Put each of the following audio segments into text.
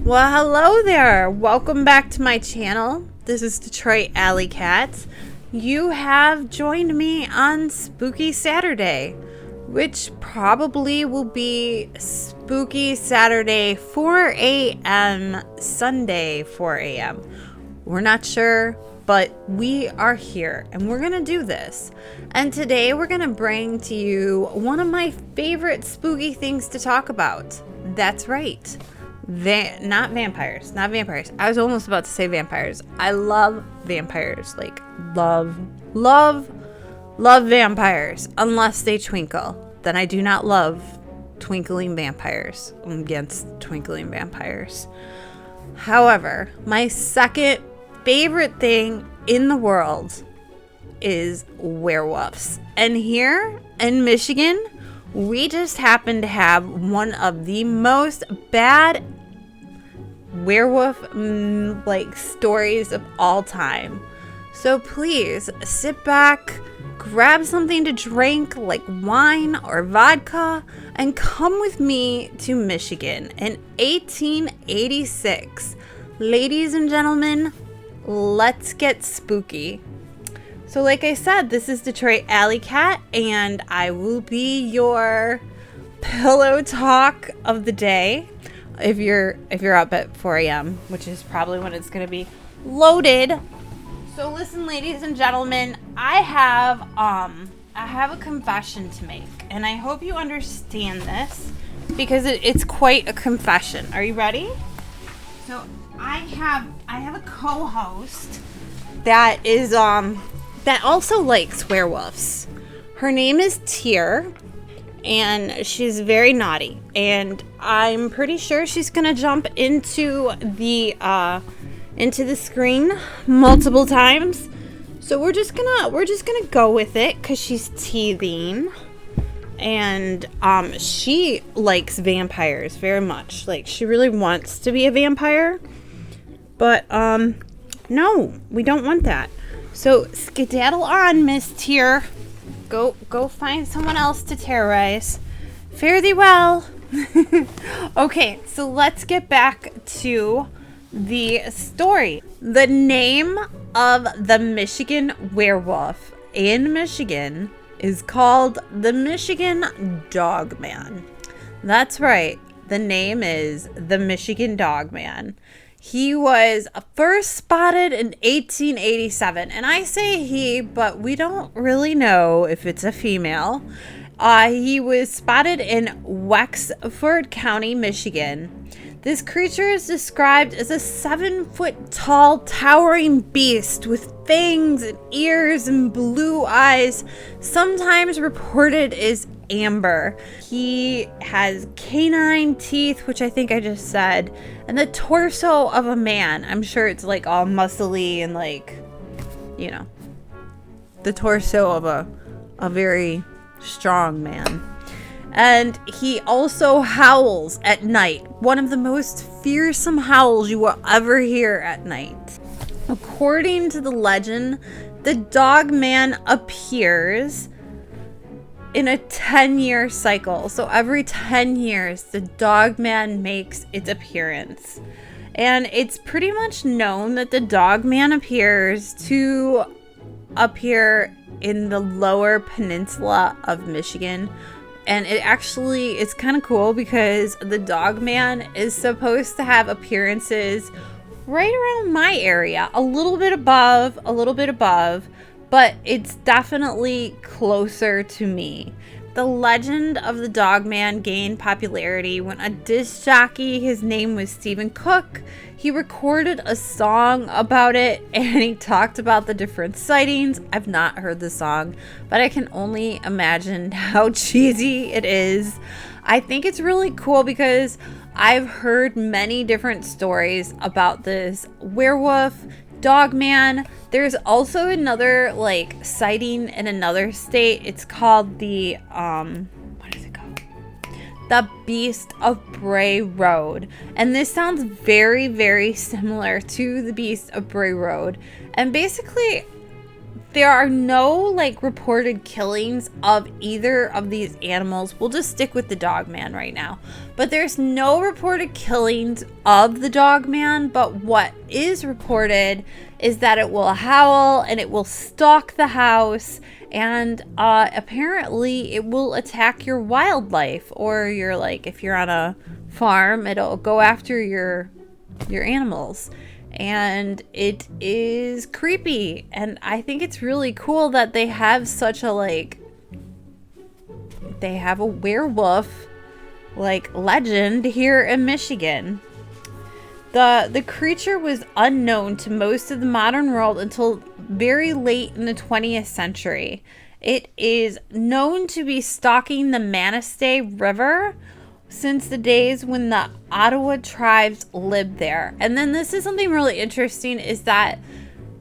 Well, hello there. Welcome back to my channel. This is Detroit AllyCat. You have joined me on Spooky Saturday, which probably will be Spooky Saturday 4 a.m. Sunday 4 a.m. We're not sure, but we are here and we're gonna do this. And today we're gonna bring to you one of my favorite spooky things to talk about. That's right. Not vampires. I was almost about to say vampires. I love vampires. Like, love vampires. Unless they twinkle. Then I do not love twinkling vampires. I'm against twinkling vampires. However, my second favorite thing in the world is werewolves. And here in Michigan, we just happen to have one of the most bad werewolf stories of all time. So please sit back, grab something to drink like wine or vodka, and come with me to Michigan in 1886. Ladies and gentlemen, let's get spooky. So like I said, this is Detroit AllyCat, and I will be your pillow talk of the day. If you're up at 4 a.m., which is probably when it's going to be loaded. So listen, ladies and gentlemen, I have a confession to make, and I hope you understand this because it's quite a confession. Are you ready? So I have a co-host that is that also likes werewolves. Her name is Tier, and she's very naughty, and I'm pretty sure she's gonna jump into the screen multiple times. So we're just gonna go with it because she's teething, and she likes vampires very much. Like, she really wants to be a vampire, but no, we don't want that. So skedaddle on, Miss Tier. Go find someone else to terrorize. Fare thee well. Okay, so let's get back to the story. The name of the Michigan werewolf in Michigan is called the Michigan Dogman. That's right. The name is the Michigan Dogman. He was first spotted in 1887, and I say he, but we don't really know if it's a female. He was spotted in Wexford County, Michigan. This creature is described as a 7-foot-tall, towering beast with fangs and ears and blue eyes, sometimes reported as amber. He has canine teeth, which I think I just said, and the torso of a man. I'm sure it's like all muscly and, like, you know, the torso of a very strong man. And he also howls at night. One of the most fearsome howls you will ever hear at night. According to the legend, the Dogman appears in a 10-year cycle. So every 10 years, the Dogman makes its appearance. And it's pretty much known that the Dogman appears in the lower peninsula of Michigan. And it's kind of cool because the Dogman is supposed to have appearances right around my area, a little bit above, but it's definitely closer to me. The legend of the Dogman gained popularity when a disc jockey, his name was Stephen Cook, he recorded a song about it, and he talked about the different sightings. I've not heard the song, but I can only imagine how cheesy it is. I think it's really cool because I've heard many different stories about this werewolf Dogman. There's also another sighting in another state. It's called the what is it called? The Beast of Bray Road. And this sounds very, very similar to the Beast of Bray Road. And basically there are no like reported killings of either of these animals. We'll just stick with the Dogman right now. But there's no reported killings of the Dogman, but what is reported is that it will howl and it will stalk the house, and apparently it will attack your wildlife, or your, like, if you're on a farm, it'll go after your animals. And it is creepy, and I think it's really cool that they have such a, like, they have a werewolf like legend here in Michigan. The creature was unknown to most of the modern world until very late in the 20th century. It is known to be stalking the Manistee River since the days when the Ottawa tribes lived there. And then this is something really interesting, is that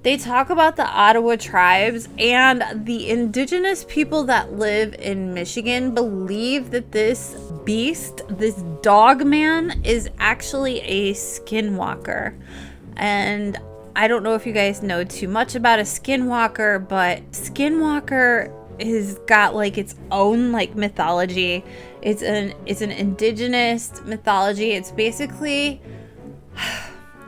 they talk about the Ottawa tribes, and the indigenous people that live in Michigan believe that this beast, this Dogman, is actually a skinwalker. And I don't know if you guys know too much about a skinwalker, but skinwalker has got like its own like mythology. It's an indigenous mythology. It's basically,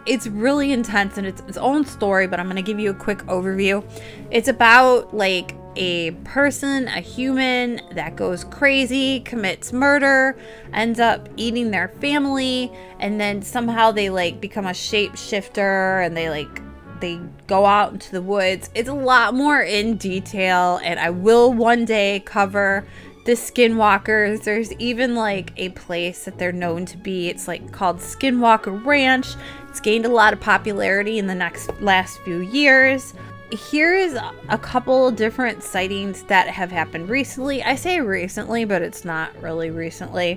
it's really intense and it's its own story, but I'm going to give you a quick overview. It's about like a person, a human that goes crazy, commits murder, ends up eating their family, and then somehow they like become a shapeshifter and they go out into the woods. It's a lot more in detail, and I will one day cover the skinwalkers. There's even like a place that they're known to be. It's like called Skinwalker Ranch. It's gained a lot of popularity in the last few years. Here's a couple different sightings that have happened recently. I say recently, but it's not really recently.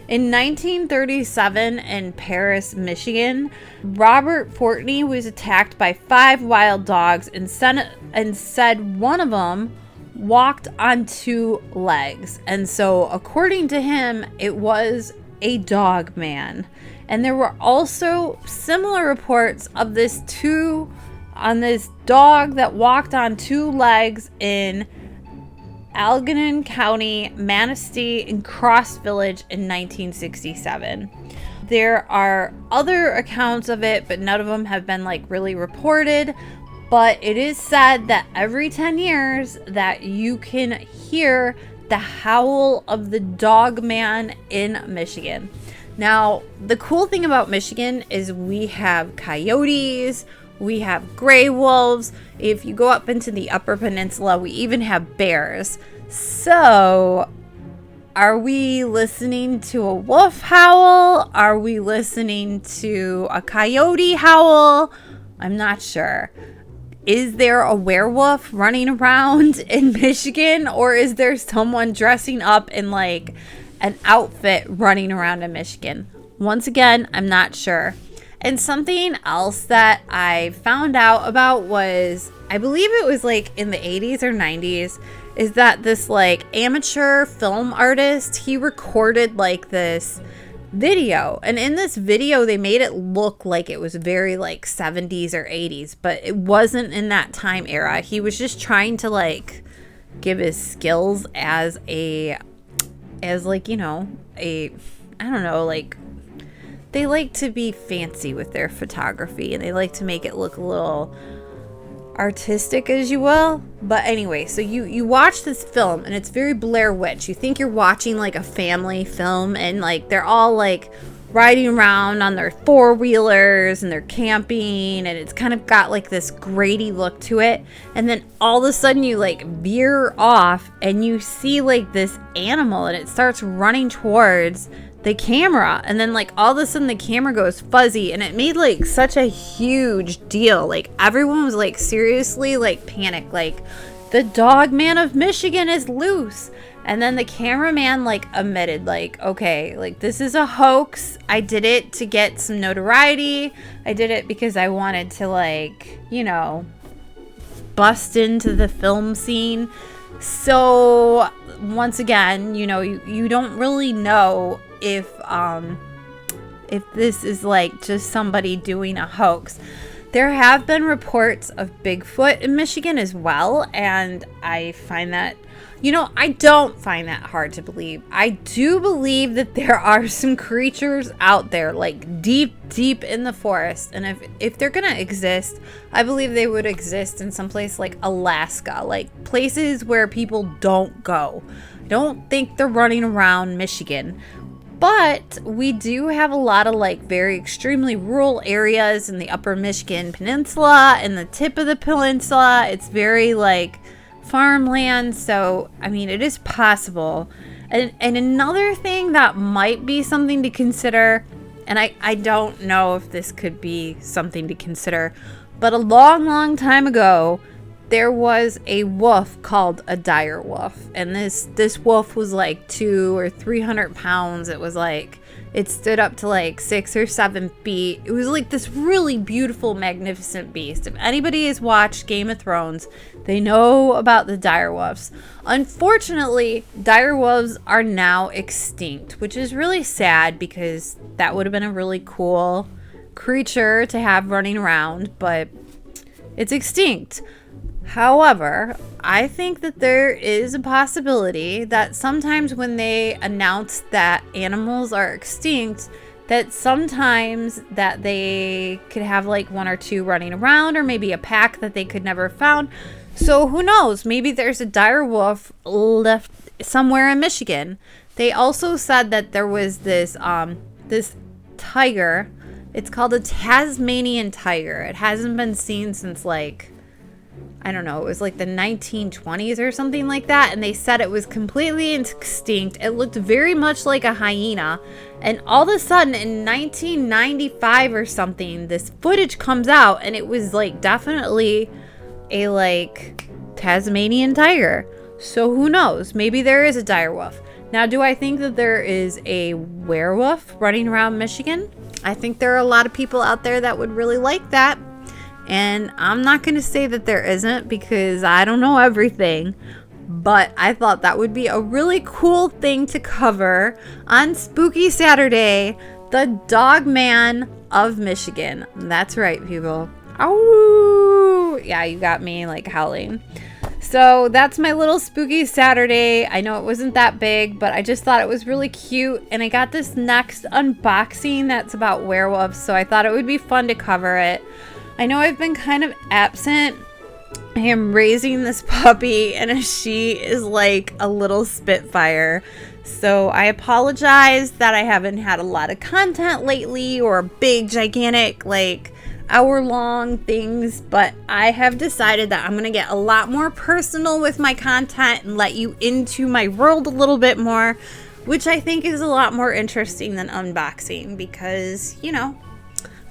In 1937 in Paris, Michigan, Robert Fortney was attacked by 5 wild dogs and said one of them walked on 2 legs. And so according to him, it was a Dogman. And there were also similar reports of this dog that walked on 2 legs in Allegan County, Manistee, and Cross Village in 1967. There are other accounts of it, but none of them have been like really reported. But it is said that every 10 years that you can hear the howl of the Dogman in Michigan. Now, the cool thing about Michigan is we have coyotes, we have gray wolves. If you go up into the Upper Peninsula, we even have bears. So, are we listening to a wolf howl? Are we listening to a coyote howl? I'm not sure. Is there a werewolf running around in Michigan, or is there someone dressing up in like an outfit running around in Michigan? Once again, I'm not sure. And something else that I found out about was, I believe it was like in the 80s or 90s, is that this like amateur film artist, he recorded like this video, and in this video they made it look like it was very like 70s or 80s, but it wasn't in that time era. He was just trying to like give his skills as like, you know, I don't know, like they like to be fancy with their photography and they like to make it look a little artistic, as you will. But anyway, so you watch this film and it's very Blair Witch. You think you're watching like a family film, and like they're all like riding around on their 4-wheelers and they're camping, and it's kind of got like this Grady look to it. And then all of a sudden you like veer off and you see like this animal and it starts running towards the camera, and then like all of a sudden the camera goes fuzzy, and it made like such a huge deal. Like everyone was like seriously like panicked, like the Dogman of Michigan is loose. And then the cameraman like admitted, like, okay, like this is a hoax. I did it to get some notoriety. I did it because I wanted to, like, you know, bust into the film scene. So once again, you know, you don't really know if this is like just somebody doing a hoax. There have been reports of Bigfoot in Michigan as well, and I find that, I don't find that hard to believe. I do believe that there are some creatures out there, like deep, deep in the forest, and if they're gonna exist, I believe they would exist in some place like Alaska, like places where people don't go. I don't think they're running around Michigan. But we do have a lot of like very extremely rural areas in the upper Michigan Peninsula and the tip of the peninsula. It's very like farmland. So, I mean, it is possible. And another thing that might be something to consider, and I don't know if this could be something to consider, but a long, long time ago, there was a wolf called a dire wolf, and this wolf was like 200 or 300 pounds. It was like, it stood up to like 6 or 7 feet. It was like this really beautiful, magnificent beast. If anybody has watched Game of Thrones, they know about the dire wolves. Unfortunately, dire wolves are now extinct, which is really sad because that would have been a really cool creature to have running around, but it's extinct. However, I think that there is a possibility that sometimes when they announce that animals are extinct, that sometimes that they could have like 1 or 2 running around, or maybe a pack that they could never found. So who knows? Maybe there's a dire wolf left somewhere in Michigan. They also said that there was this tiger. It's called a Tasmanian tiger. It hasn't been seen since like, I don't know, it was like the 1920s or something like that, and they said it was completely extinct. It looked very much like a hyena, and all of a sudden in 1995 or something, this footage comes out, and it was like definitely a like Tasmanian tiger. So who knows? Maybe there is a dire wolf. Now, do I think that there is a werewolf running around Michigan? I think there are a lot of people out there that would really like that. And I'm not going to say that there isn't because I don't know everything, but I thought that would be a really cool thing to cover on Spooky Saturday, the Dogman of Michigan. That's right, people. Ow! Yeah, you got me like howling. So that's my little Spooky Saturday. I know it wasn't that big, but I just thought it was really cute. And I got this next unboxing that's about werewolves, so I thought it would be fun to cover it. I know I've been kind of absent. I am raising this puppy, and she is like a little spitfire. So I apologize that I haven't had a lot of content lately, or big, gigantic, like hour-long things. But I have decided that I'm going to get a lot more personal with my content and let you into my world a little bit more, which I think is a lot more interesting than unboxing because,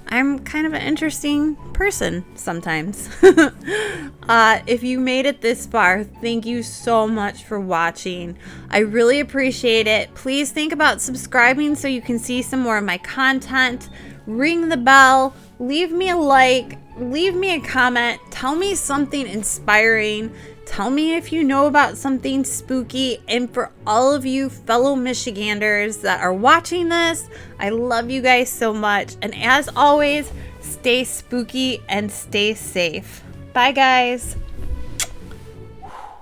I'm kind of an interesting person sometimes. If you made it this far, thank you so much for watching. I really appreciate it. Please think about subscribing so you can see some more of my content. Ring the bell, leave me a like, leave me a comment, tell me something inspiring. Tell me if you know about something spooky. And for all of you fellow Michiganders that are watching this, I love you guys so much. And as always, stay spooky and stay safe. Bye, guys.